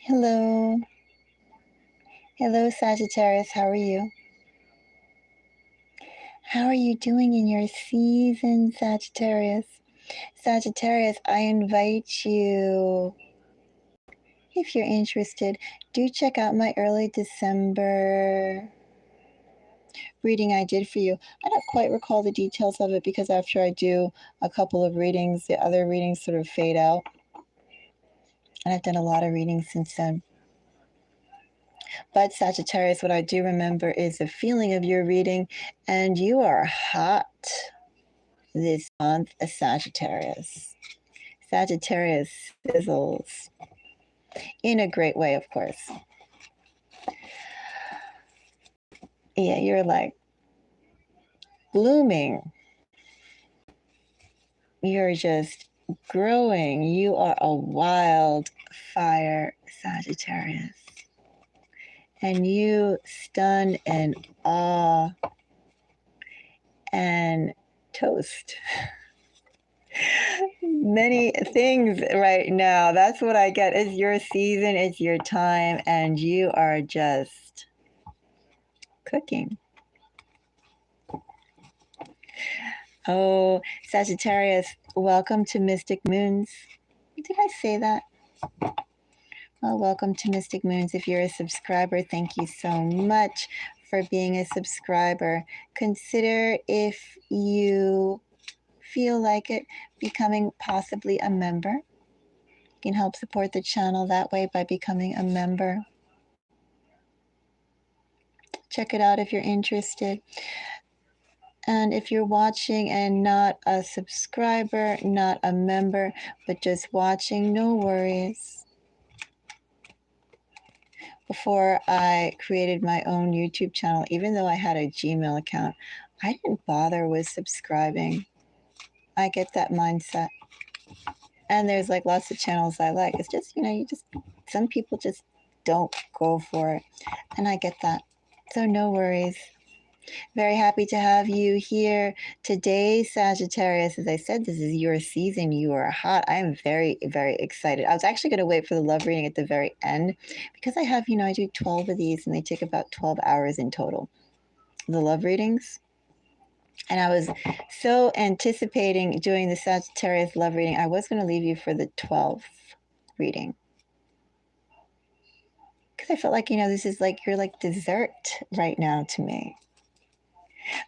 Hello. Hello, Sagittarius. How are you? How are you doing in your season, Sagittarius? Sagittarius, I invite you, if you're interested, do check out my early December reading I did for you. I don't quite recall the details of it because after I do a couple of readings, the other readings sort of fade out. And I've done a lot of readings since then. But Sagittarius, what I do remember is the feeling of your reading, and you are hot this month, a Sagittarius. Sagittarius sizzles in a great way, of course. Yeah, you're like blooming. You're just growing. You are a wildfire, Sagittarius. And you stun and awe and toast many things right now. That's what I get. It's your season, it's your time, and you are just cooking. Oh, Sagittarius, welcome to Mystic Moons. Did I say that? Well, welcome to Mystic Moons. If you're a subscriber, thank you so much for being a subscriber. Consider, if you feel like it, becoming possibly a member. You can help support the channel that way by becoming a member. Check it out if you're interested. And if you're watching and not a subscriber, not a member, but just watching, no worries. Before I created my own YouTube channel, even though I had a Gmail account, I didn't bother with subscribing. I get that mindset. And there's like lots of channels I like. It's just, some people just don't go for it. And I get that. So no worries. Very happy to have you here today, Sagittarius. As I said, this is your season. You are hot. I am very, very excited. I was actually going to wait for the love reading at the very end because I have, I do 12 of these and they take about 12 hours in total, the love readings. And I was so anticipating doing the Sagittarius love reading, I was going to leave you for the 12th reading. Because I felt like, this is like, you're like dessert right now to me.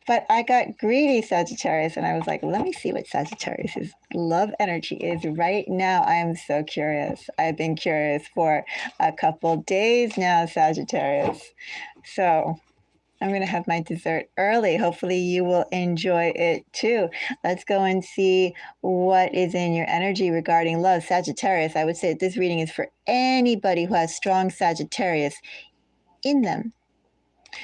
But I got greedy, Sagittarius, and I was like, let me see what Sagittarius's love energy is right now. I am so curious. I've been curious for a couple days now, Sagittarius. So I'm going to have my dessert early. Hopefully you will enjoy it too. Let's go and see what is in your energy regarding love. Sagittarius, I would say that this reading is for anybody who has strong Sagittarius in them.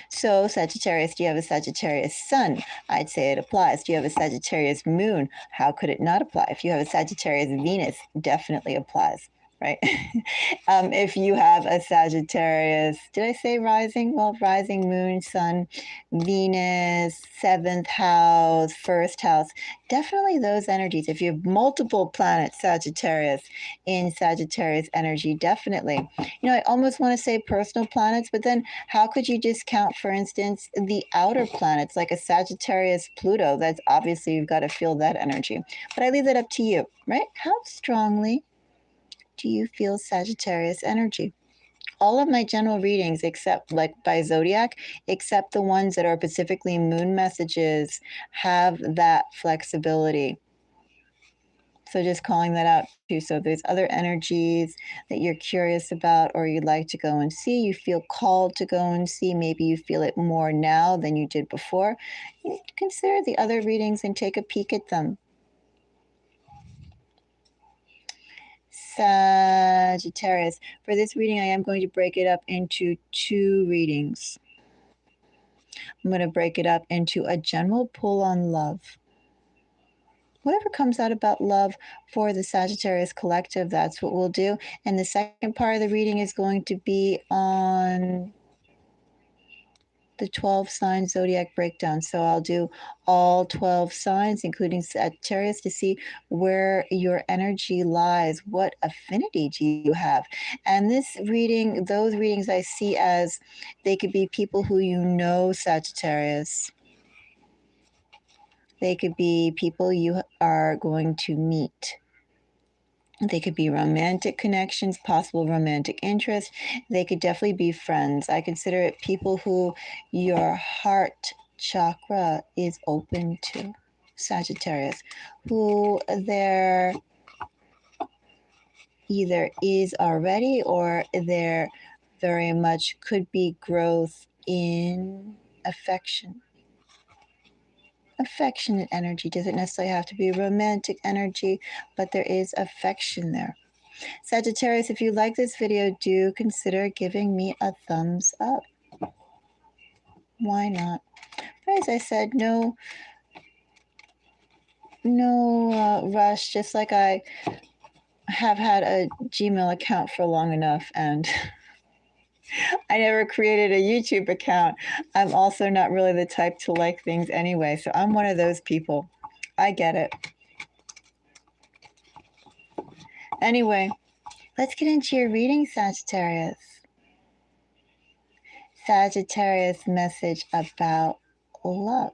So Sagittarius, do you have a Sagittarius sun? I'd say it applies. Do you have a Sagittarius moon? How could it not apply? If you have a Sagittarius Venus, definitely applies, right? If you have a Sagittarius, did I say rising? Well, rising, moon, sun, Venus, 7th house, 1st house, definitely those energies. If you have multiple planets, Sagittarius, in Sagittarius energy, definitely. I almost want to say personal planets, but then how could you discount, for instance, the outer planets like a Sagittarius Pluto? That's obviously, you've got to feel that energy. But I leave that up to you, right? How strongly do you feel Sagittarius energy? All of my general readings, except like by zodiac, except the ones that are specifically moon messages, have that flexibility. So just calling that out too. So if there's other energies that you're curious about or you'd like to go and see, you feel called to go and see, maybe you feel it more now than you did before, you consider the other readings and take a peek at them. Sagittarius, for this reading, I am going to break it up into 2 readings. I'm going to break it up into a general pull on love. Whatever comes out about love for the Sagittarius collective, that's what we'll do. And the second part of the reading is going to be on the 12 sign zodiac breakdown. So I'll do all 12 signs, including Sagittarius, to see where your energy lies. What affinity do you have? And this reading, those readings I see as they could be people who you know, Sagittarius. They could be people you are going to meet. They could be romantic connections, possible romantic interest. They could definitely be friends. I consider it people who your heart chakra is open to, Sagittarius, who there either is already or there very much could be growth in affection. Affectionate energy doesn't necessarily have to be romantic energy, but there is affection there. Sagittarius, if you like this video, do consider giving me a thumbs up. Why not? But as I said, no rush. Just like I have had a Gmail account for long enough, and I never created a YouTube account. I'm also not really the type to like things anyway, so I'm one of those people. I get it. Anyway, let's get into your reading, Sagittarius. Sagittarius message about love.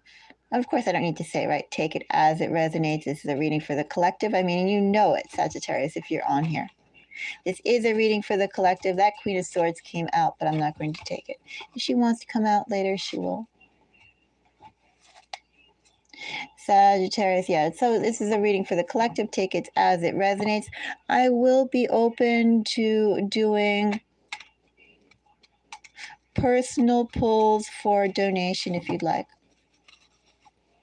Of course, I don't need to say, right? Take it as it resonates. This is a reading for the collective. I mean, you know it, Sagittarius, if you're on here. This is a reading for the collective. That Queen of Swords came out, but I'm not going to take it. If she wants to come out later, she will. Sagittarius, yeah. So this is a reading for the collective. Take it as it resonates. I will be open to doing personal pulls for donation if you'd like.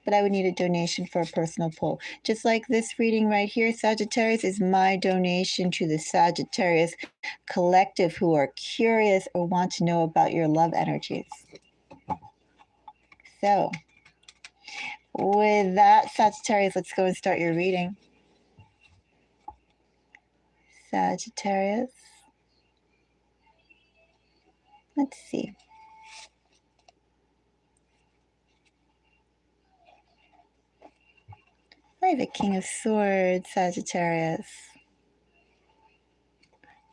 But I would need a donation for a personal pull. Just like this reading right here, Sagittarius, is my donation to the Sagittarius collective who are curious or want to know about your love energies. So, with that, Sagittarius, let's go and start your reading. Sagittarius. Let's see. I have a King of Swords, Sagittarius.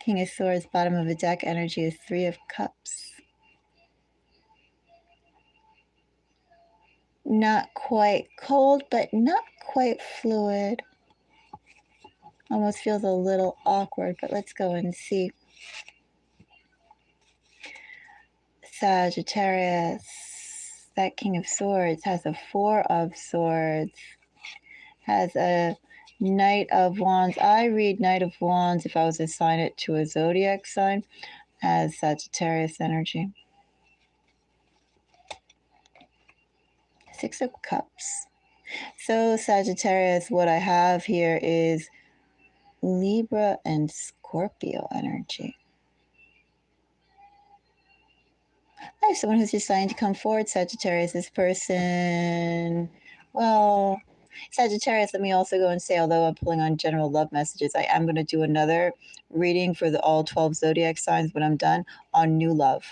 King of Swords, bottom of the deck energy is Three of Cups. Not quite cold, but not quite fluid. Almost feels a little awkward, but let's go and see. Sagittarius, that King of Swords has a Four of Swords, has a Knight of Wands. I read Knight of Wands if I was to assign it to a zodiac sign as Sagittarius energy. Six of Cups. So Sagittarius, what I have here is Libra and Scorpio energy. I have someone who's deciding to come forward, Sagittarius. This person, well, Sagittarius, let me also go and say, although I'm pulling on general love messages, I am going to do another reading for the all 12 zodiac signs when I'm done on new love.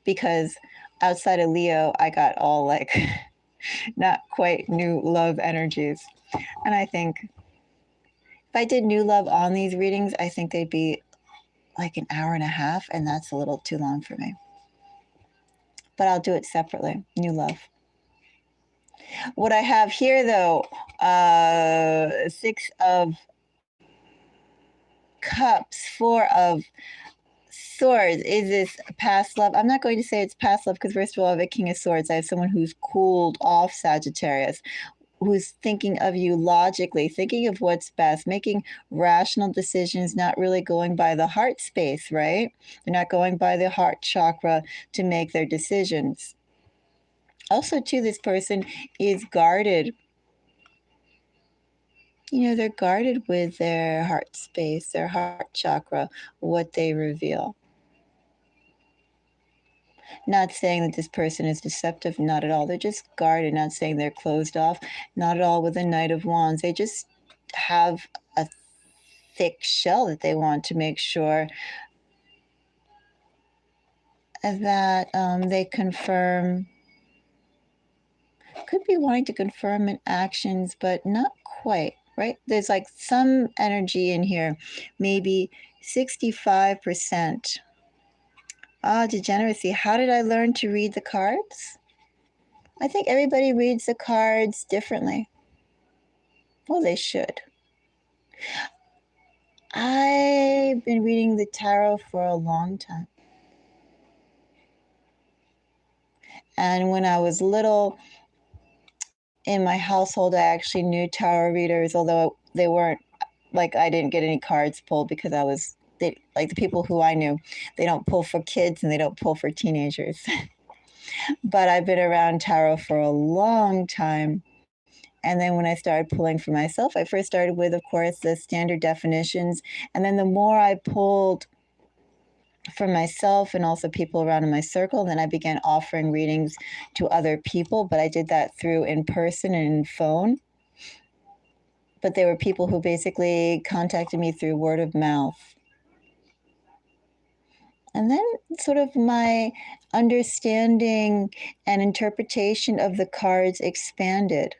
Because outside of Leo, I got all like not quite new love energies. And I think if I did new love on these readings, I think they'd be like an hour and a half, and that's a little too long for me. But I'll do it separately, new love. What I have here, though, Six of Cups, Four of Swords. Is this past love? I'm not going to say it's past love because, first of all, I have a King of Swords. I have someone who's cooled off, Sagittarius, who's thinking of you logically, thinking of what's best, making rational decisions, not really going by the heart space, right? They're not going by the heart chakra to make their decisions. Also, too, this person is guarded. You know, they're guarded with their heart space, their heart chakra, what they reveal. Not saying that this person is deceptive, not at all. They're just guarded, not saying they're closed off, not at all with the Knight of Wands. They just have a thick shell that they want to make sure that they confirm, could be wanting to confirm in actions, but not quite, right? There's like some energy in here, maybe 65%. Degeneracy. How did I learn to read the cards? I think everybody reads the cards differently. Well, they should. I've been reading the tarot for a long time. And when I was little, in my household, I actually knew tarot readers, although they weren't, like, I didn't get any cards pulled because like the people who I knew, they don't pull for kids and they don't pull for teenagers. But I've been around tarot for a long time. And then when I started pulling for myself, I first started with, of course, the standard definitions. And then the more I pulled for myself and also people around in my circle, then I began offering readings to other people. But I did that through in person and phone. But there were people who basically contacted me through word of mouth. And then sort of my understanding and interpretation of the cards expanded.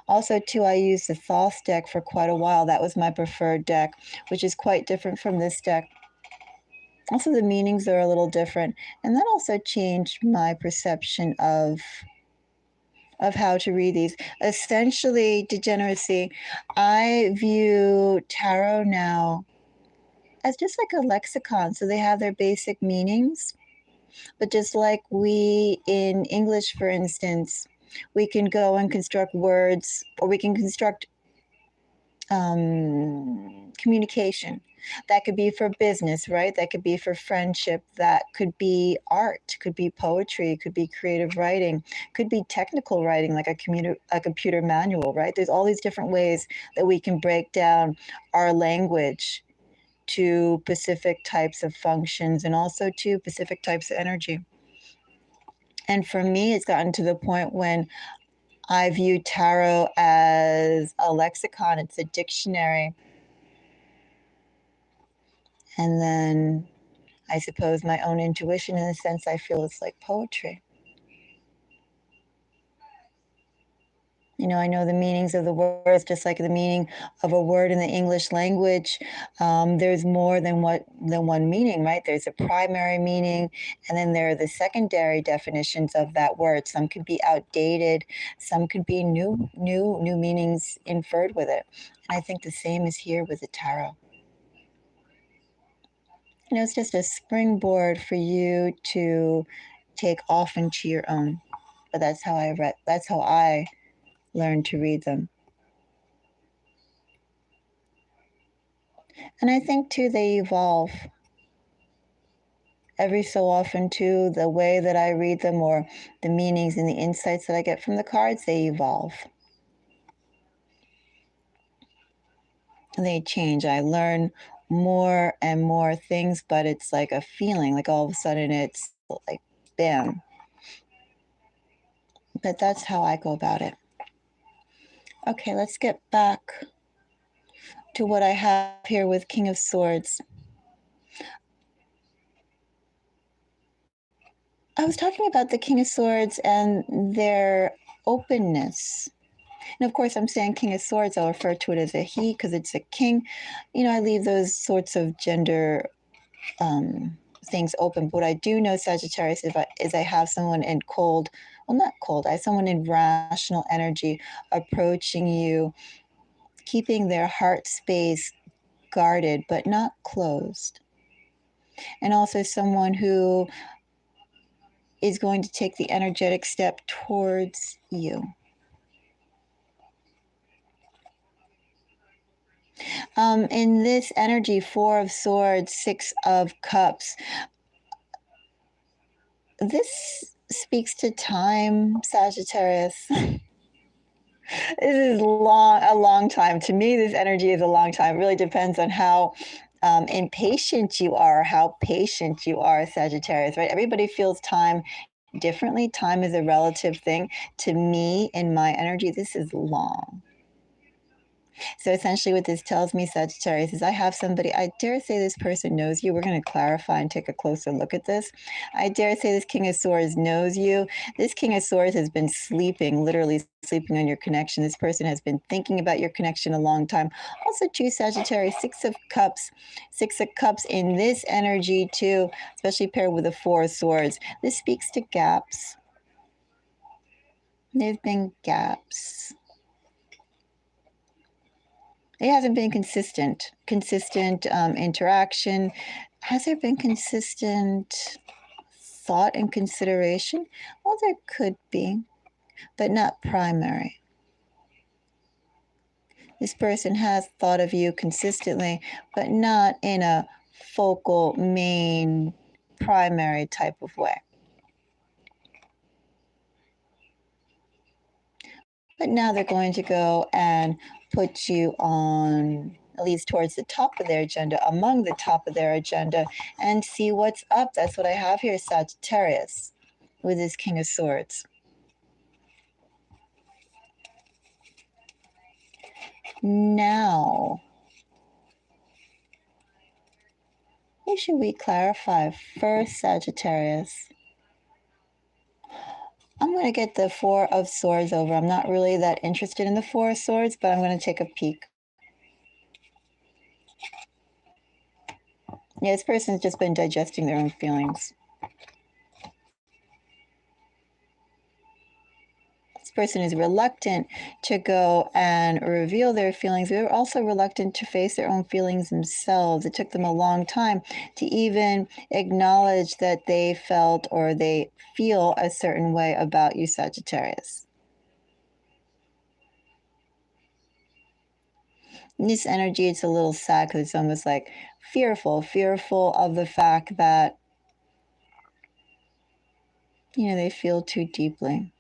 Also, too, I used the Thoth deck for quite a while. That was my preferred deck, which is quite different from this deck. Also, the meanings are a little different. And that also changed my perception of how to read these. Essentially, degeneracy, I view tarot now as just like a lexicon. So they have their basic meanings. But just like we in English, for instance, we can go and construct words, or we can construct communication. That could be for business, right? That could be for friendship. That could be art, could be poetry, could be creative writing, could be technical writing, like a computer manual, right? There's all these different ways that we can break down our language to specific types of functions and also to specific types of energy. And for me, it's gotten to the point when I view tarot as a lexicon. It's a dictionary. And then I suppose my own intuition, in a sense, I feel it's like poetry. You know, I know the meanings of the words, just like the meaning of a word in the English language. There's more than one meaning, right? There's a primary meaning, and then there are the secondary definitions of that word. Some could be outdated, some could be new meanings inferred with it. And I think the same is here with the tarot. You know, it's just a springboard for you to take off into your own. But that's how I learn to read them. And I think too, they evolve every so often too. The way that I read them, or the meanings and the insights that I get from the cards, they evolve. They change. I learn more and more things, but it's like a feeling, like all of a sudden it's like bam. But that's how I go about it. Okay, let's get back to what I have here with King of Swords. I was talking about the King of Swords and their openness. And of course, I'm saying King of Swords, I'll refer to it as a he because it's a king. You know, I leave those sorts of gender things open. But what I do know, Sagittarius, is I have someone in cold, well, not cold, I have someone in rational energy approaching you, keeping their heart space guarded but not closed. And also someone who is going to take the energetic step towards you. In this energy, 4 of Swords, 6 of Cups, this speaks to time, Sagittarius. This is a long time. To me, this energy is a long time. It really depends on how impatient you are, how patient you are, Sagittarius, right? Everybody feels time differently. Time is a relative thing. To me, in my energy, this is long. So essentially what this tells me, Sagittarius, is I have somebody, I dare say this person knows you. We're going to clarify and take a closer look at this. I dare say this King of Swords knows you. This King of Swords has been sleeping, literally sleeping on your connection. This person has been thinking about your connection a long time. Also, too, Sagittarius, Six of Cups. Six of Cups in this energy, too, especially paired with the Four of Swords. This speaks to gaps. There's been gaps. It hasn't been consistent interaction. Has there been consistent thought and consideration? Well, there could be, but not primary. This person has thought of you consistently, but not in a focal, main, primary type of way. But now they're going to go and put you on, at least towards the top of their agenda, among the top of their agenda, and see what's up. That's what I have here, Sagittarius, with this King of Swords. Now, who should we clarify first, Sagittarius? I'm going to get the Four of Swords over. I'm not really that interested in the Four of Swords, but I'm going to take a peek. Yeah, this person's just been digesting their own feelings. This person is reluctant to go and reveal their feelings. They're also reluctant to face their own feelings themselves. It took them a long time to even acknowledge that they felt or they feel a certain way about you, Sagittarius. In this energy, it's a little sad because it's almost like fearful of the fact that, they feel too deeply.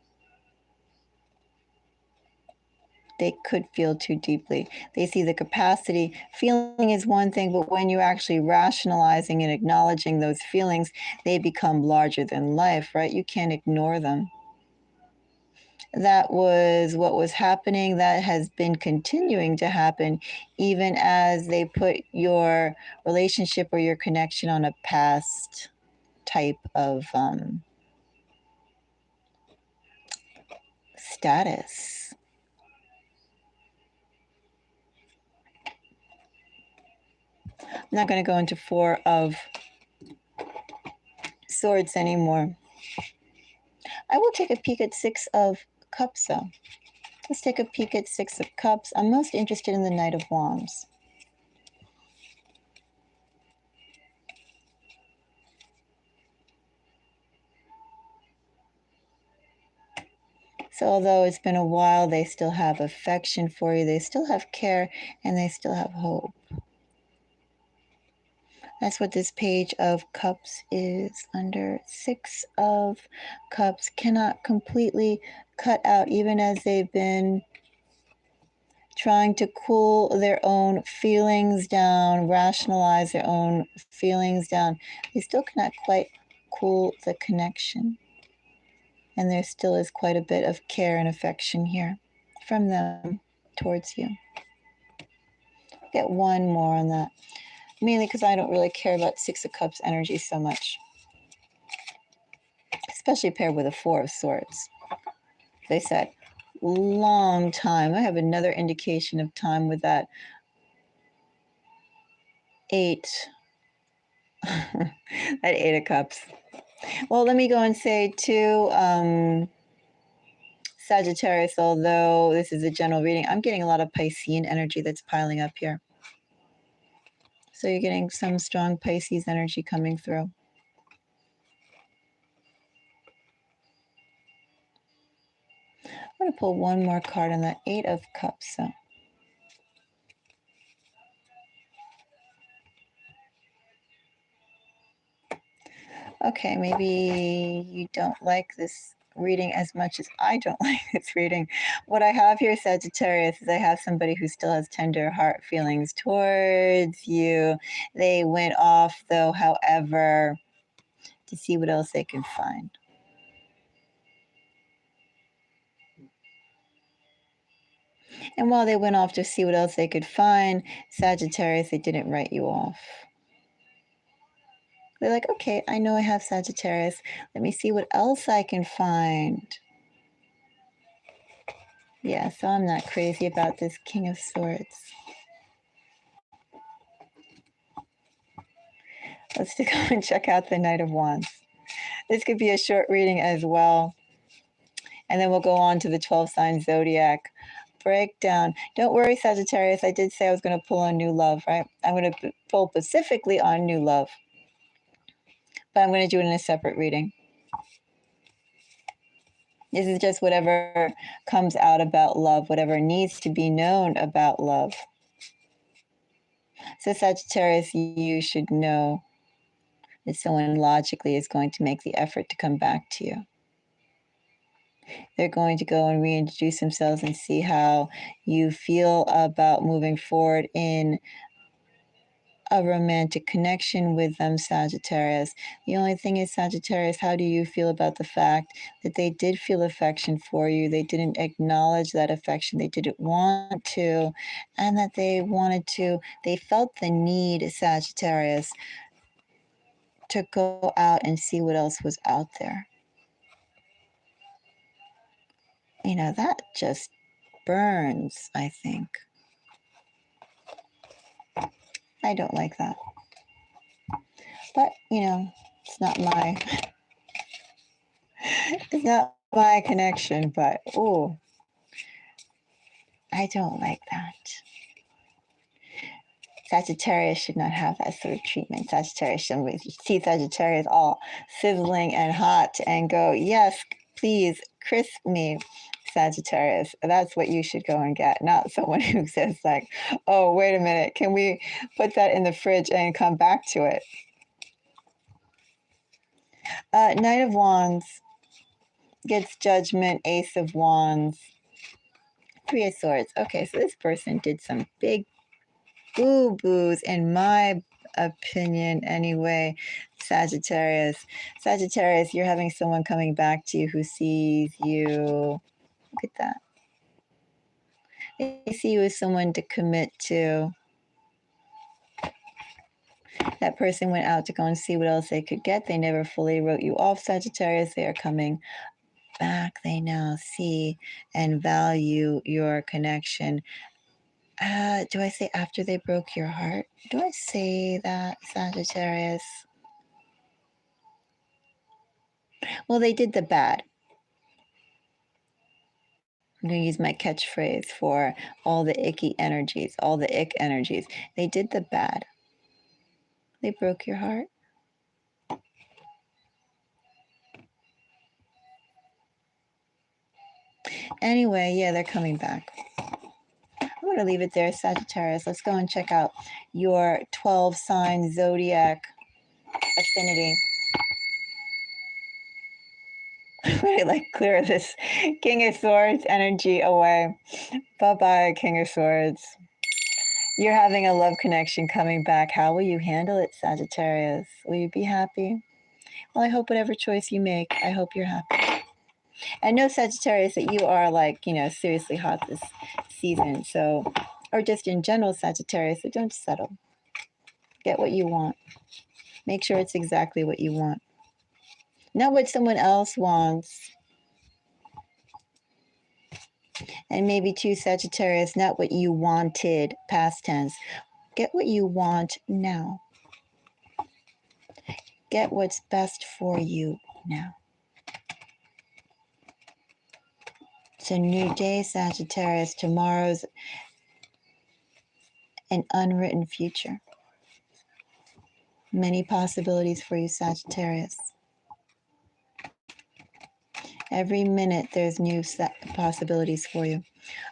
They could feel too deeply. They see the capacity. Feeling is one thing, but when you're actually rationalizing and acknowledging those feelings, they become larger than life, right? You can't ignore them. That was what was happening. That has been continuing to happen, even as they put your relationship or your connection on a past type of status. I'm not going to go into Four of Swords anymore. I will take a peek at Six of Cups, though. Let's take a peek at Six of Cups. I'm most interested in the Knight of Wands. So although it's been a while, they still have affection for you. They still have care, and they still have hope. That's what this Page of Cups is under. Six of Cups cannot completely cut out, even as they've been trying to cool their own feelings down, rationalize their own feelings down. They still cannot quite cool the connection. And there still is quite a bit of care and affection here from them towards you. Get one more on that. Mainly because I don't really care about Six of Cups energy so much. Especially paired with a Four of Swords. They said, long time. I have another indication of time with that 8. That 8 of Cups. Well, let me go and say too, Sagittarius, although this is a general reading, I'm getting a lot of Piscean energy that's piling up here. So you're getting some strong Pisces energy coming through. I'm going to pull one more card on the 8 of Cups. So. Okay, maybe you don't like this reading as much as I don't like this reading. What I have here, Sagittarius, is I have somebody who still has tender heart feelings towards you. They went off, though, however, to see what else they can find. And while they went off to see what else they could find, Sagittarius, they didn't write you off. They're like, okay, I know I have Sagittarius. Let me see what else I can find. Yeah, so I'm not crazy about this King of Swords. Let's go and check out the Knight of Wands. This could be a short reading as well. And then we'll go on to the 12 sign zodiac breakdown. Don't worry, Sagittarius. I did say I was going to pull on new love, right? I'm going to pull specifically on new love. But I'm going to do it in a separate reading. This is just whatever comes out about love, whatever needs to be known about love. So, Sagittarius, you should know that someone logically is going to make the effort to come back to you. They're going to go and reintroduce themselves and see how you feel about moving forward in a romantic connection with them, Sagittarius. The only thing is, Sagittarius, how do you feel about the fact that they did feel affection for you? They didn't acknowledge that affection. They didn't want to, and that they wanted to. They felt the need, Sagittarius, to go out and see what else was out there. You know, that just burns, I think. I don't like that. But, you know, it's not my it's not my connection, but oh, I don't like that. Sagittarius should not have that sort of treatment. Sagittarius shouldn't see Sagittarius all sizzling and hot and go, yes, please crisp me, Sagittarius. That's what you should go and get, not someone who says like, oh, wait a minute, can we put that in the fridge and come back to it? Knight of Wands gets Judgment, Ace of Wands, Three of Swords. Okay, so this person did some big boo-boos, in my opinion anyway, Sagittarius. Sagittarius, you're having someone coming back to you who sees you. Look at that. They see you as someone to commit to. That person went out to go and see what else they could get. They never fully wrote you off, Sagittarius. They are coming back. They now see and value your connection. Do I say after they broke your heart? Do I say that, Sagittarius? Well, they did the bad. I'm going to use my catchphrase for all the icky energies, all the ick energies. They did the bad. They broke your heart. Anyway, yeah, they're coming back. I'm going to leave it there, Sagittarius. Let's go and check out your 12 sign zodiac affinity. Really like clear this King of Swords energy away. Bye-bye, King of Swords. You're having a love connection coming back. How will you handle it, Sagittarius? Will you be happy? Well, I hope whatever choice you make, I hope you're happy. And know, Sagittarius, that you are like, you know, seriously hot this season. So, or just in general, Sagittarius, so don't settle. Get what you want. Make sure it's exactly what you want. Not what someone else wants. And maybe too, Sagittarius, not what you wanted, past tense. Get what you want now. Get what's best for you now. It's a new day, Sagittarius. Tomorrow's an unwritten future. Many possibilities for you, Sagittarius. Every minute there's new possibilities for you.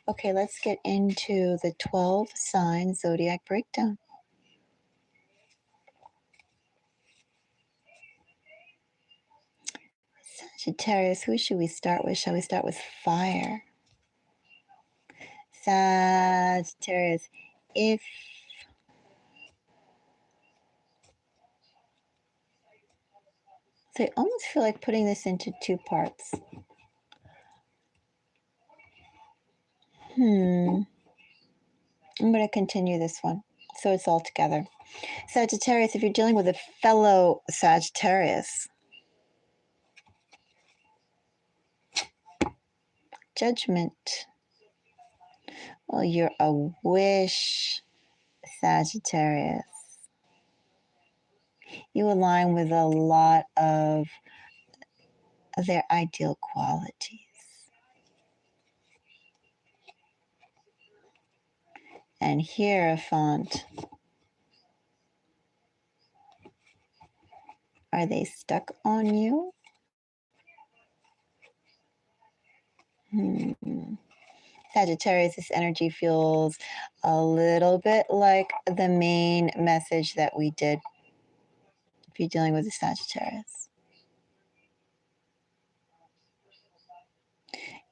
Okay, let's get into the 12 sign zodiac breakdown. Sagittarius, who should we start with? Shall we start with fire? Sagittarius, if so, I almost feel like putting this into two parts. I'm going to continue this one so it's all together. Sagittarius, if you're dealing with a fellow Sagittarius, Judgment. Well, you're a wish, Sagittarius. You align with a lot of their ideal qualities. And Hierophant. Are they stuck on you? Sagittarius, this energy feels a little bit like the main message that we did if you're dealing with a Sagittarius.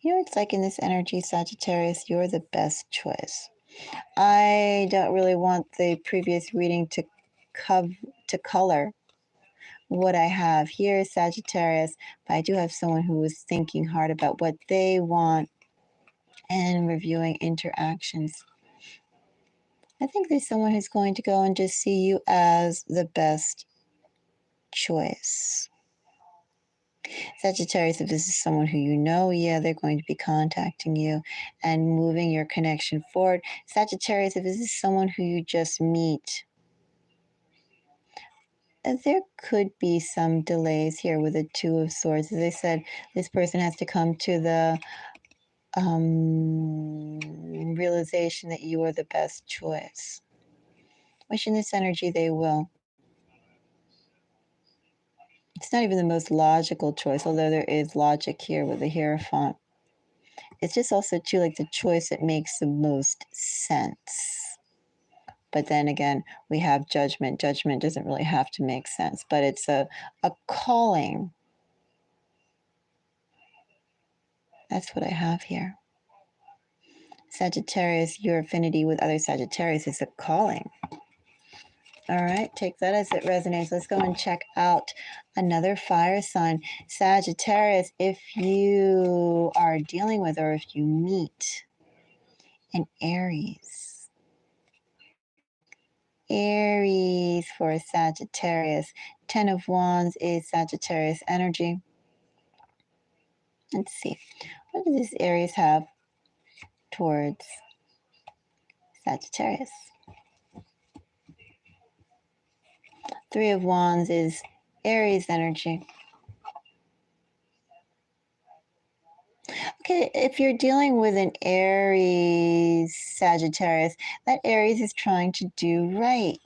You know, it's like in this energy, Sagittarius, you're the best choice. I don't really want the previous reading to color what I have here, Sagittarius, but I do have someone who is thinking hard about what they want and reviewing interactions. I think there's someone who's going to go and just see you as the best choice. Sagittarius, if this is someone who you know, yeah, they're going to be contacting you and moving your connection forward. Sagittarius, if this is someone who you just meet, there could be some delays here with the Two of Swords. As I said, this person has to come to the realization that you are the best choice. Which in this energy they will. It's not even the most logical choice, although there is logic here with the Hierophant. It's just also too like the choice that makes the most sense. But then again, we have judgment. Judgment doesn't really have to make sense, but it's a calling. That's what I have here. Sagittarius, your affinity with other Sagittarius is a calling. All right, take that as it resonates. Let's go and check out another fire sign. Sagittarius, if you are dealing with or if you meet an Aries. Aries for Sagittarius. 10 of Wands is Sagittarius energy. Let's see. What does this Aries have towards Sagittarius? 3 of Wands is Aries energy. Okay, if you're dealing with an Aries Sagittarius, that Aries is trying to do right.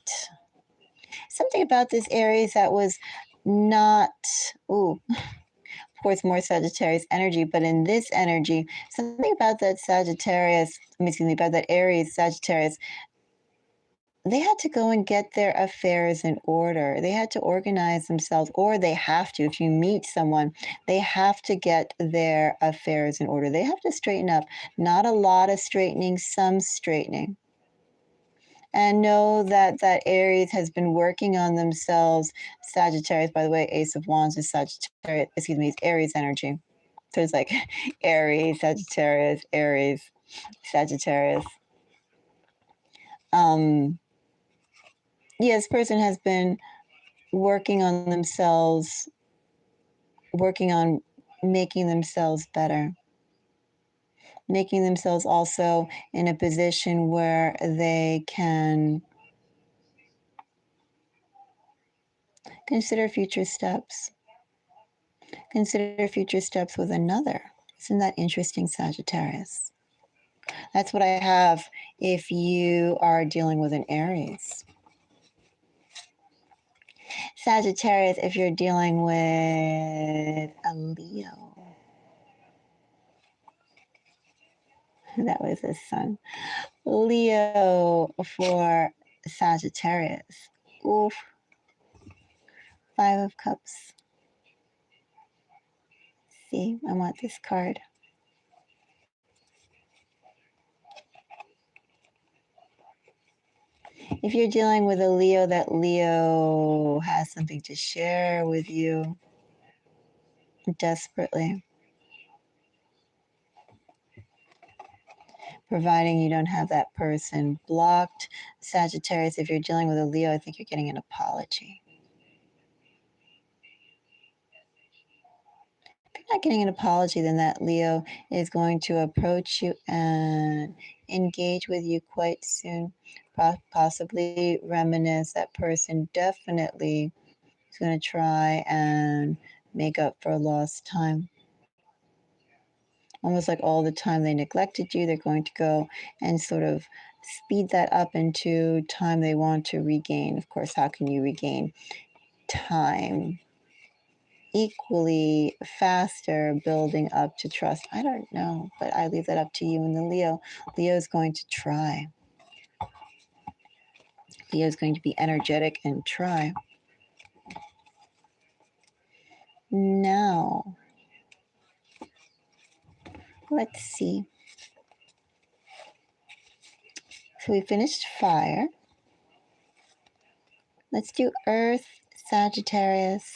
Something about this Aries that was not, of course, more Sagittarius energy, but in this energy, something about that about that Aries Sagittarius, they had to go and get their affairs in order. They had to organize themselves, or they have to. If you meet someone, they have to get their affairs in order. They have to straighten up. Not a lot of straightening, some straightening. And know that that Aries has been working on themselves. Sagittarius, by the way, Ace of Wands is Sagittarius, it's Aries energy. So it's like Aries, Sagittarius, Aries, Sagittarius. This person has been working on themselves, working on making themselves better, making themselves also in a position where they can consider future steps. Consider future steps with another. Isn't that interesting, Sagittarius? That's what I have if you are dealing with an Aries. Sagittarius, if you're dealing with a Leo. That was his sun. Leo for Sagittarius. Oof. 5 of Cups. See, I want this card. If you're dealing with a Leo, that Leo has something to share with you desperately. providing you don't have that person blocked. Sagittarius, if you're dealing with a Leo, I think you're getting an apology. If you're not getting an apology, then that Leo is going to approach you and engage with you quite soon, possibly reminisce. That person definitely is going to try and make up for lost time. Almost like all the time they neglected you, they're going to go and sort of speed that up into time they want to regain. Of course, how can you regain time equally faster building up to trust? I don't know, but I leave that up to you and the Leo. Leo is going to try. Leo is going to be energetic and try. Now, let's see. So we finished fire. Let's do Earth, Sagittarius.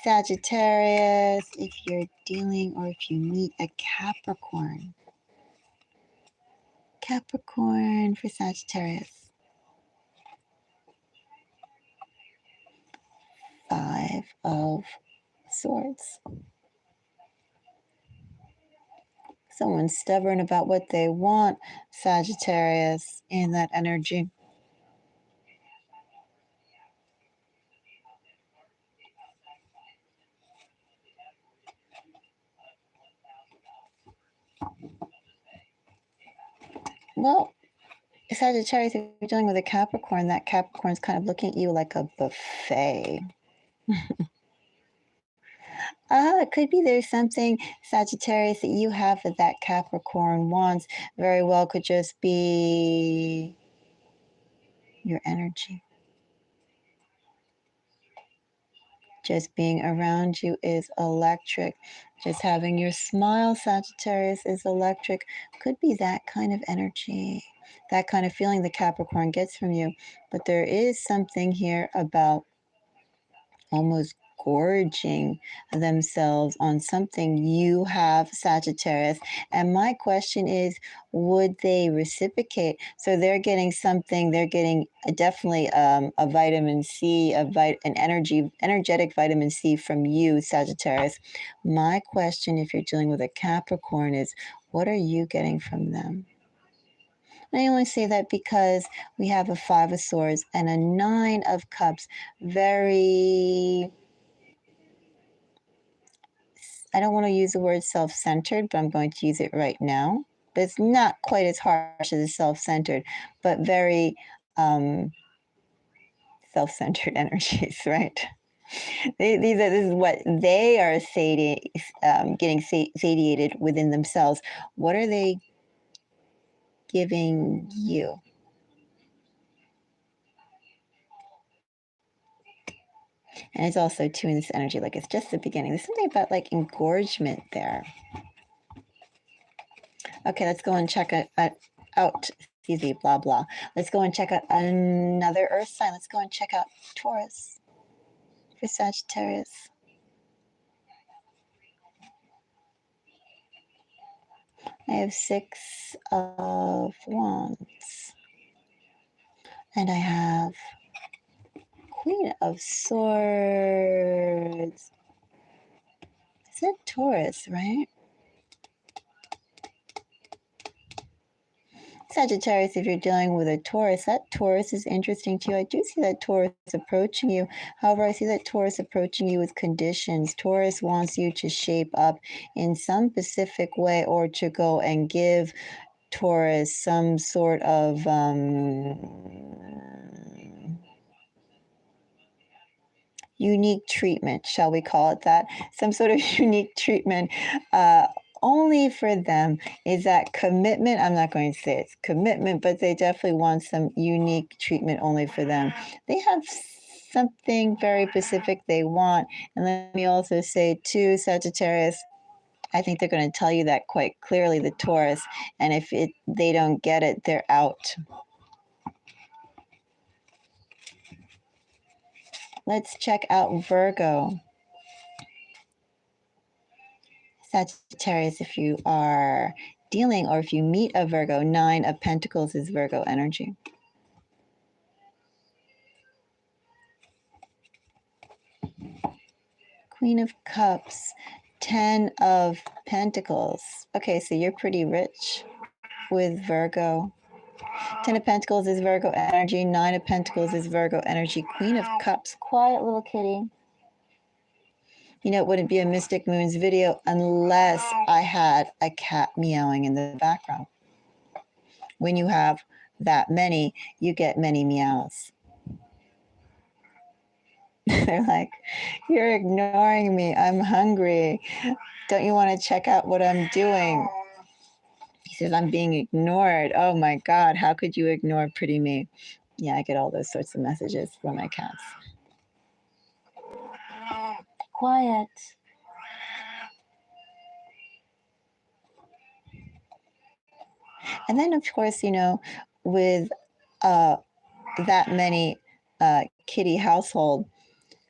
Sagittarius, if you're dealing or if you meet a Capricorn. Capricorn for Sagittarius. 5 of Swords. Someone's stubborn about what they want, Sagittarius, in that energy. Well, Sagittarius, if you're dealing with a Capricorn, that Capricorn's kind of looking at you like a buffet. It could be there's something, Sagittarius, that you have that Capricorn wants. Very well could just be your energy. Just being around you is electric. Just having your smile, Sagittarius, is electric. Could be that kind of energy, that kind of feeling the Capricorn gets from you. But there is something here about almost gorging themselves on something you have, Sagittarius. And my question is, would they reciprocate? So they're getting something, they're getting definitely a vitamin C, an energetic vitamin C from you, Sagittarius. My question, if you're dealing with a Capricorn, is what are you getting from them? I only say that because we have a 5 of Swords and a 9 of Cups. Very, I don't want to use the word self-centered, but I'm going to use it right now. But it's not quite as harsh as self-centered, but very self-centered energies, right? This is what they are getting satiated within themselves. What are they giving you? And it's also too in this energy, like it's just the beginning. There's something about like engorgement there. Okay, let's go and check it out. Excuse me, blah, blah. Let's go and check out another earth sign. Let's go and check out Taurus for Sagittarius. I have 6 of Wands. And I have Queen of Swords. I said Taurus, right? Sagittarius, if you're dealing with a Taurus, that Taurus is interesting to you. I do see that Taurus approaching you. However, I see that Taurus approaching you with conditions. Taurus wants you to shape up in some specific way or to go and give Taurus some sort of unique treatment, shall we call it that? Some sort of unique treatment only for them. Is that commitment? I'm not going to say it's commitment, but they definitely want some unique treatment only for them. They have something very specific they want. And let me also say too, Sagittarius, I think they're going to tell you that quite clearly, the Taurus. And if they don't get it, they're out. Let's check out Virgo. Sagittarius, if you are dealing, or if you meet a Virgo, 9 of Pentacles is Virgo energy. Queen of Cups, 10 of Pentacles. Okay, so you're pretty rich with Virgo. 10 of Pentacles is Virgo energy. 9 of Pentacles is Virgo energy. Queen of Cups, quiet little kitty. You know, it wouldn't be a Mystic Moons video unless I had a cat meowing in the background. When you have that many, you get many meows. They're like, you're ignoring me. I'm hungry. Don't you want to check out what I'm doing? He says, I'm being ignored. Oh my God, how could you ignore pretty me? Yeah, I get all those sorts of messages from my cats. Quiet. And then, of course, you know, with that many kitty household,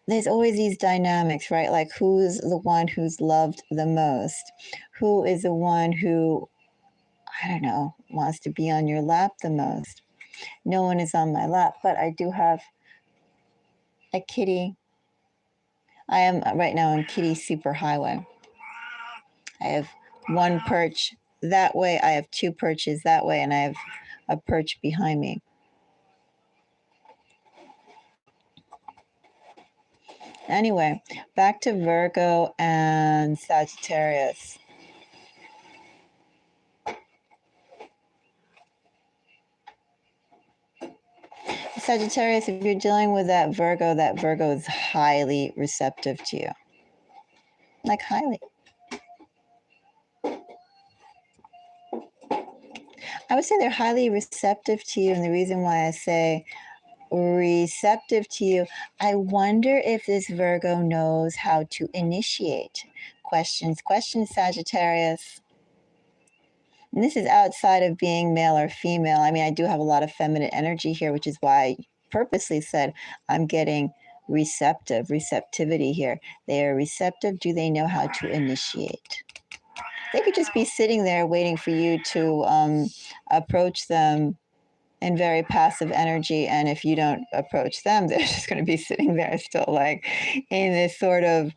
there's always these dynamics, right? Like, who's the one who's loved the most? Who is the one who, I don't know, wants to be on your lap the most? No one is on my lap, but I do have a kitty. I am right now on kitty superhighway. I have one perch that way, I have 2 perches that way, and I have a perch behind me. Anyway, back to Virgo and Sagittarius. Sagittarius, if you're dealing with that Virgo is highly receptive to you. Like, highly. I would say they're highly receptive to you, and the reason why I say receptive to you, I wonder if this Virgo knows how to initiate questions. Questions, Sagittarius. And this is outside of being male or female. I mean, I do have a lot of feminine energy here, which is why I purposely said I'm getting receptivity here. They are receptive. Do they know how to initiate? They could just be sitting there waiting for you to approach them in very passive energy. And if you don't approach them, they're just going to be sitting there still like in this sort of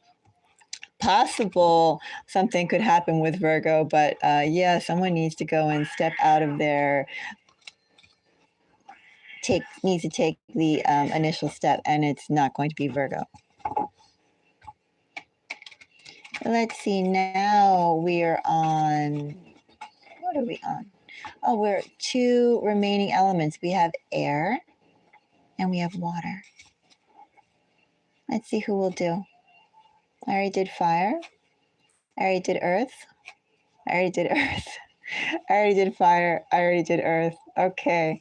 possible something could happen with Virgo. But yeah, someone needs to go and step out of their needs to take the initial step, and it's not going to be Virgo. Let's see, now we're on, what are we on? Oh, we're 2 remaining elements. We have air and we have water. Let's see who will do. I already did fire. I already did earth. I already did earth. I already did fire. I already did earth. Okay,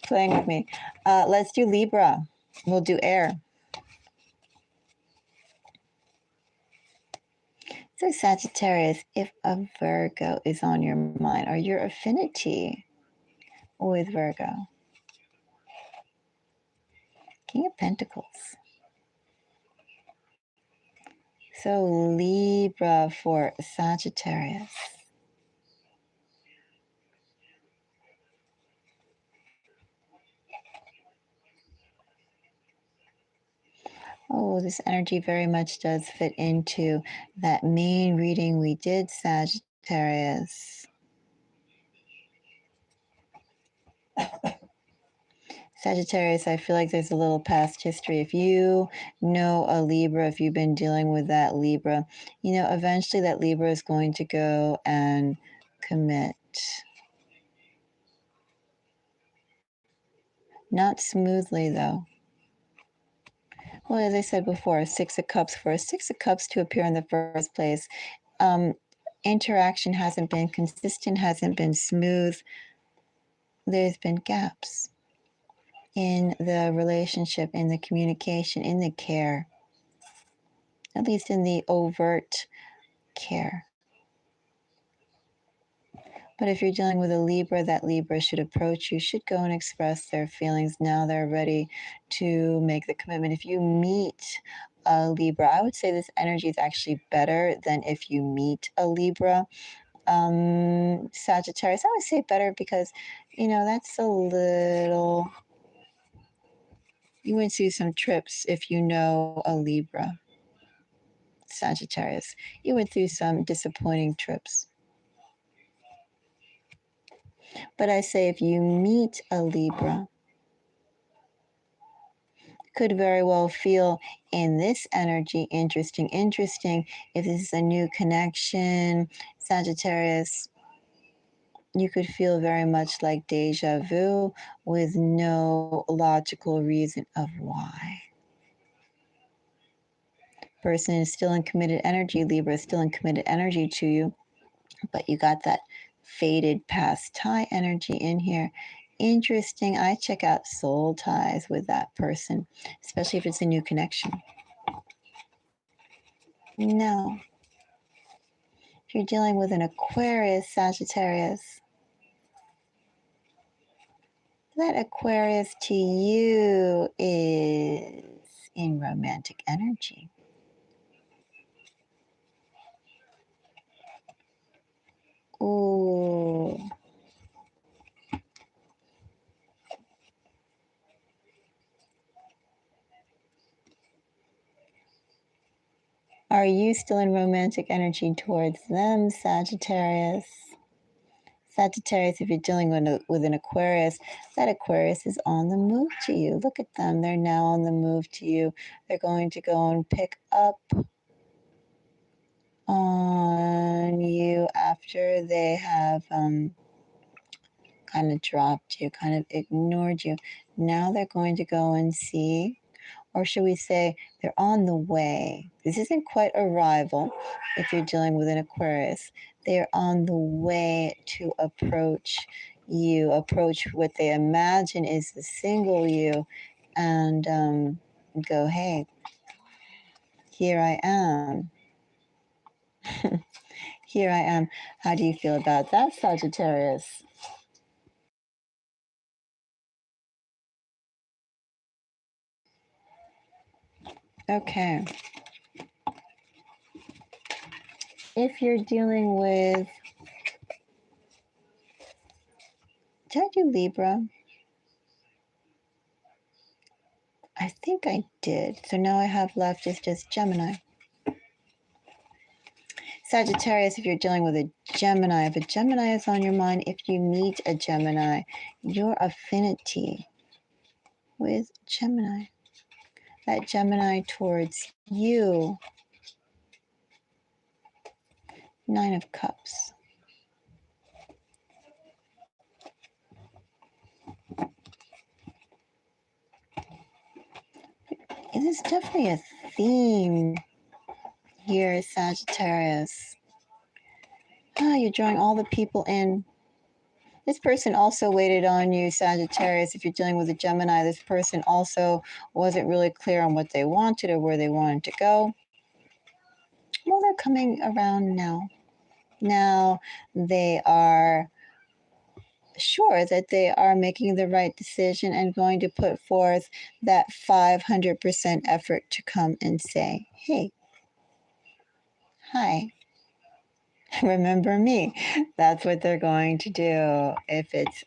playing with me. Let's do Libra. We'll do air. So Sagittarius, if a Virgo is on your mind, or your affinity with Virgo. King of Pentacles. So Libra for Sagittarius. Oh, this energy very much does fit into that main reading we did, Sagittarius. Sagittarius, I feel like there's a little past history. If you know a Libra, if you've been dealing with that Libra, you know, eventually that Libra is going to go and commit. Not smoothly, though. Well, as I said before, 6 of Cups, for a 6 of Cups to appear in the first place, interaction hasn't been consistent, hasn't been smooth. There's been gaps in the relationship, in the communication, in the care, at least in the overt care. But if you're dealing with a Libra, that Libra should approach you, should go and express their feelings. Now they're ready to make the commitment. If you meet a Libra, I would say this energy is actually better than if you meet a Libra. Sagittarius. I would say better because, that's a little, you went through some trips if you know a Libra, Sagittarius. You went through some disappointing trips. But I say if you meet a Libra, could very well feel in this energy interesting. If this is a new connection, Sagittarius, you could feel very much like deja vu with no logical reason of why. Person is still in committed energy, Libra is still in committed energy to you, but you got that faded past tie energy in here. Interesting. I check out soul ties with that person, especially if it's a new connection. No. If you're dealing with an Aquarius, Sagittarius, that Aquarius to you is in romantic energy. Ooh. Are you still in romantic energy towards them, Sagittarius? Sagittarius, if you're dealing with an Aquarius, that Aquarius is on the move to you. Look at them. They're now on the move to you. They're going to go and pick up on you after they have kind of dropped you, kind of ignored you. Now they're going to go and see, or should we say they're on the way. This isn't quite arrival if you're dealing with an Aquarius. They're on the way to approach you, approach what they imagine is the single you, and go, hey, here I am. Here I am. How do you feel about that, Sagittarius? Okay. If you're dealing with, did I do Libra? I think I did. So now I have left is just Gemini. Sagittarius, if you're dealing with a Gemini, if a Gemini is on your mind, if you meet a Gemini, your affinity with Gemini, that Gemini towards you, Nine of Cups. It is definitely a theme here, Sagittarius. You're drawing all the people in. This person also waited on you, Sagittarius. If you're dealing with a Gemini, this person also wasn't really clear on what they wanted or where they wanted to go. Well, they're coming around now. Now they are sure that they are making the right decision and going to put forth that 500% effort to come and say, hey, hi, remember me. That's what they're going to do if it's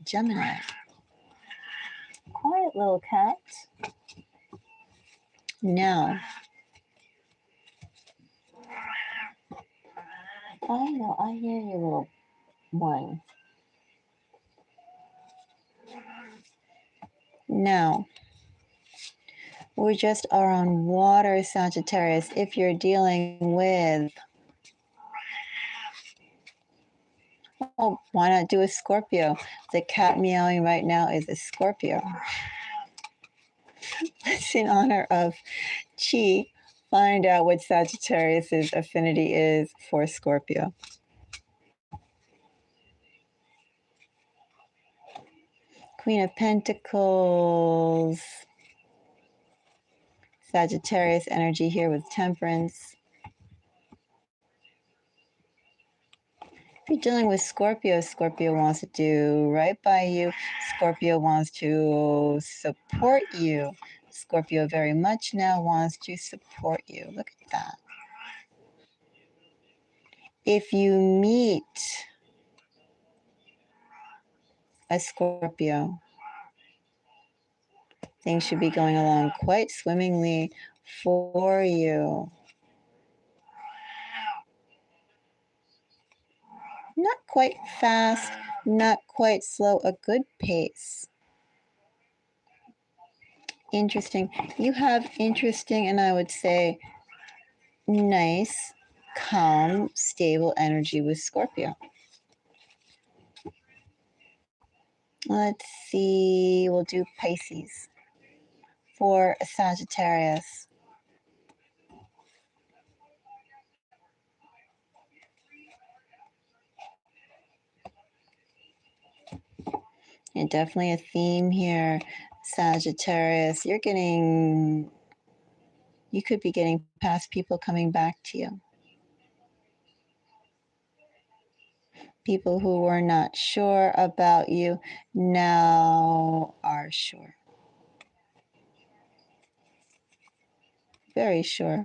Gemini. Quiet little cat. Now, I know, I hear you, little one. Now, we just are on water, Sagittarius. If you're dealing with, oh, why not do a Scorpio? The cat meowing right now is a Scorpio. Let's, in honor of Chi, find out what Sagittarius's affinity is for Scorpio. Queen of Pentacles. Sagittarius energy here with Temperance. If you're dealing with Scorpio, Scorpio wants to do right by you. Scorpio wants to support you. Scorpio very much now wants to support you. Look at that. If you meet a Scorpio, things should be going along quite swimmingly for you. Not quite fast, not quite slow, a good pace. Interesting. You have interesting, and I would say nice, calm, stable energy with Scorpio. Let's see, we'll do Pisces for Sagittarius. And definitely a theme here, Sagittarius. You could be getting past people coming back to you. People who were not sure about you now are sure. Very sure.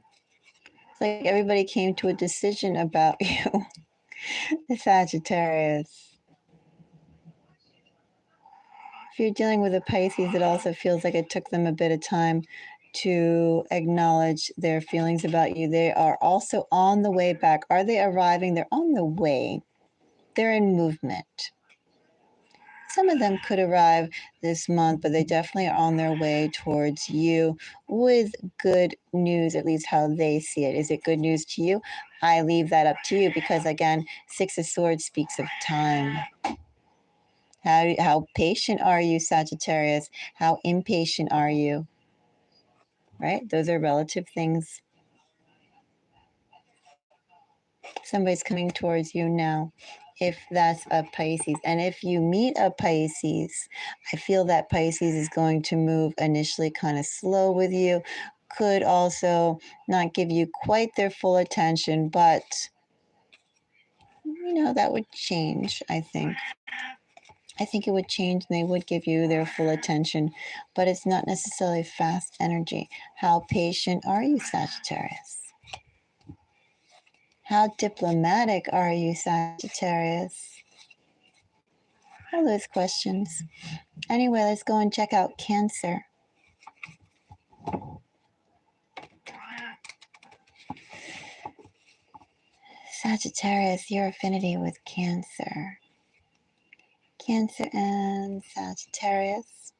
It's like everybody came to a decision about you, the Sagittarius. If you're dealing with a Pisces, it also feels like it took them a bit of time to acknowledge their feelings about you. They are also on the way back. Are they arriving? They're on the way. They're in movement. Some of them could arrive this month, but they definitely are on their way towards you with good news, at least how they see it. Is it good news to you? I leave that up to you because, again, Six of Swords speaks of time. How patient are you, Sagittarius? How impatient are you? Right? Those are relative things. Somebody's coming towards you now, if that's a Pisces. And if you meet a Pisces, I feel that Pisces is going to move initially kind of slow with you, could also not give you quite their full attention, but that would change, I think. I think it would change and they would give you their full attention, but it's not necessarily fast energy. How patient are you, Sagittarius? How diplomatic are you, Sagittarius? All those questions. Anyway, let's go and check out Cancer. Sagittarius, your affinity with Cancer. Cancer and Sagittarius.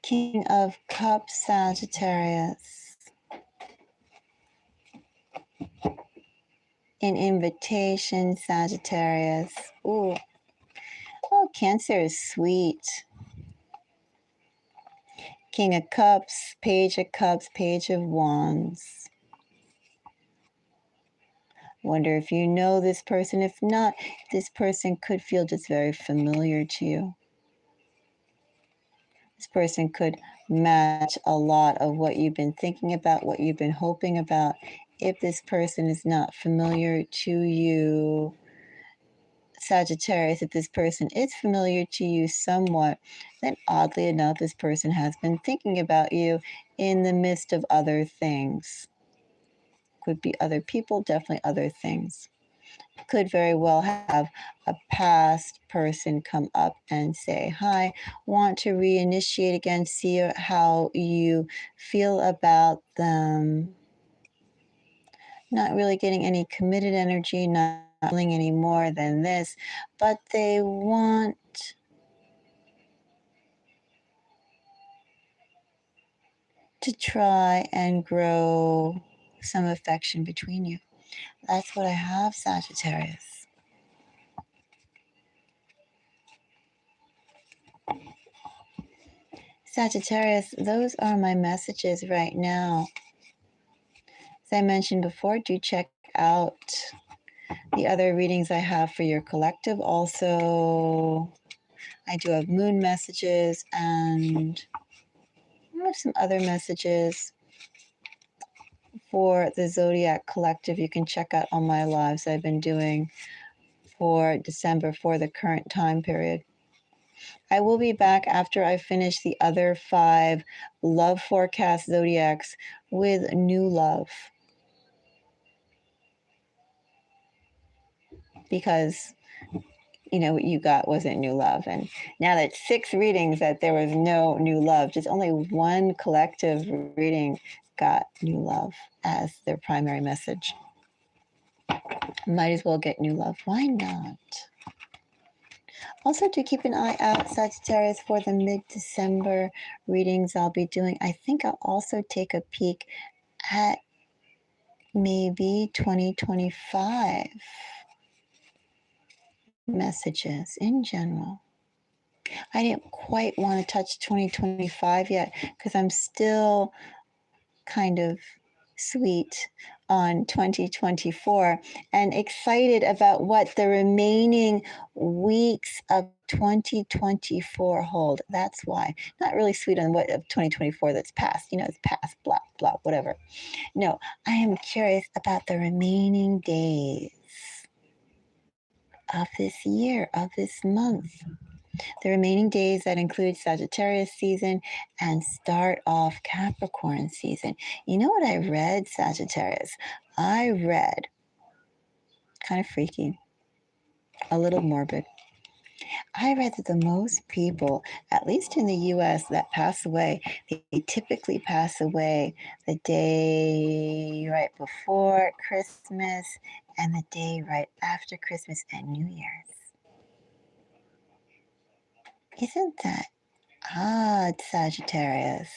King of Cups, Sagittarius. An invitation, Sagittarius. Ooh. Oh, Cancer is sweet. King of Cups, Page of Cups, Page of Wands. Wonder if you know this person. If not, this person could feel just very familiar to you. This person could match a lot of what you've been thinking about, what you've been hoping about. If this person is not familiar to you, Sagittarius, if this person is familiar to you somewhat, then oddly enough, this person has been thinking about you in the midst of other things. Could be other people, definitely other things. Could very well have a past person come up and say, hi, want to reinitiate again, see how you feel about them. Not really getting any committed energy, not feeling any more than this, but they want to try and grow some affection between you. That's what I have, Sagittarius. Sagittarius, those are my messages right now. As I mentioned before, do check out the other readings I have for your collective. Also, I do have moon messages and I have some other messages for the Zodiac Collective. You can check out all my lives I've been doing for December for the current time period. I will be back after I finish the other 5 love forecast zodiacs with new love. Because, you know, what you got wasn't new love. And now that 6 readings that there was no new love, just only one collective reading got new love as their primary message. Might as well get new love. Why not? Also, to keep an eye out, Sagittarius, for the mid-December readings I'll be doing. I think I'll also take a peek at maybe 2025 messages in general. I didn't quite want to touch 2025 yet because I'm still kind of sweet on 2024 and excited about what the remaining weeks of 2024 hold. That's why. Not really sweet on what of 2024 that's past. You know, it's past, blah, blah, whatever. No, I am curious about the remaining days of this year, of this month. The remaining days that include Sagittarius season and start off Capricorn season. You know what I read, Sagittarius? I read, kind of freaky, a little morbid. I read that the most people, at least in the US, that pass away, they typically pass away the day right before Christmas and the day right after Christmas and New Year's. Isn't that odd, Sagittarius?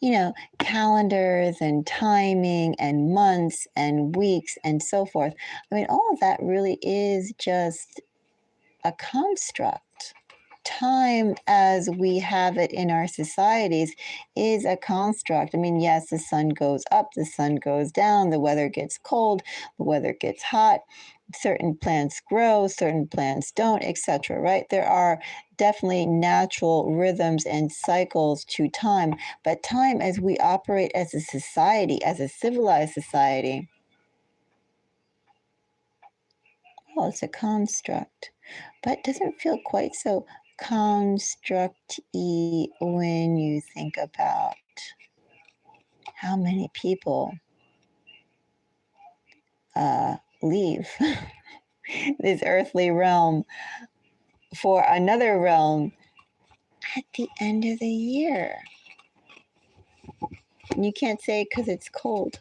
You know, calendars and timing and months and weeks and so forth. I mean, all of that really is just a construct. Time as we have it in our societies is a construct. I mean, yes, the sun goes up, the sun goes down, the weather gets cold, the weather gets hot, certain plants grow, certain plants don't, etc. Right? There are definitely natural rhythms and cycles to time, but time as we operate as a society, as a civilized society, well, it's a construct, but doesn't feel quite so construct-y when you think about how many people leave this earthly realm for another realm at the end of the year. And you can't say because it's cold,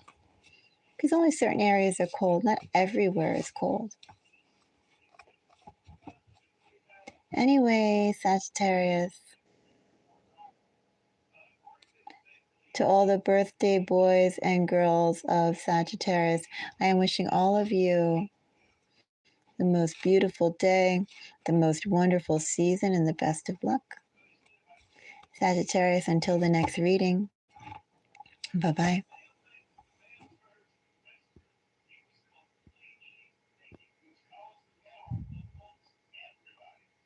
because only certain areas are cold. Not everywhere is cold. Anyway, Sagittarius, to all the birthday boys and girls of Sagittarius, I am wishing all of you the most beautiful day, the most wonderful season, and the best of luck. Sagittarius, until the next reading, bye-bye.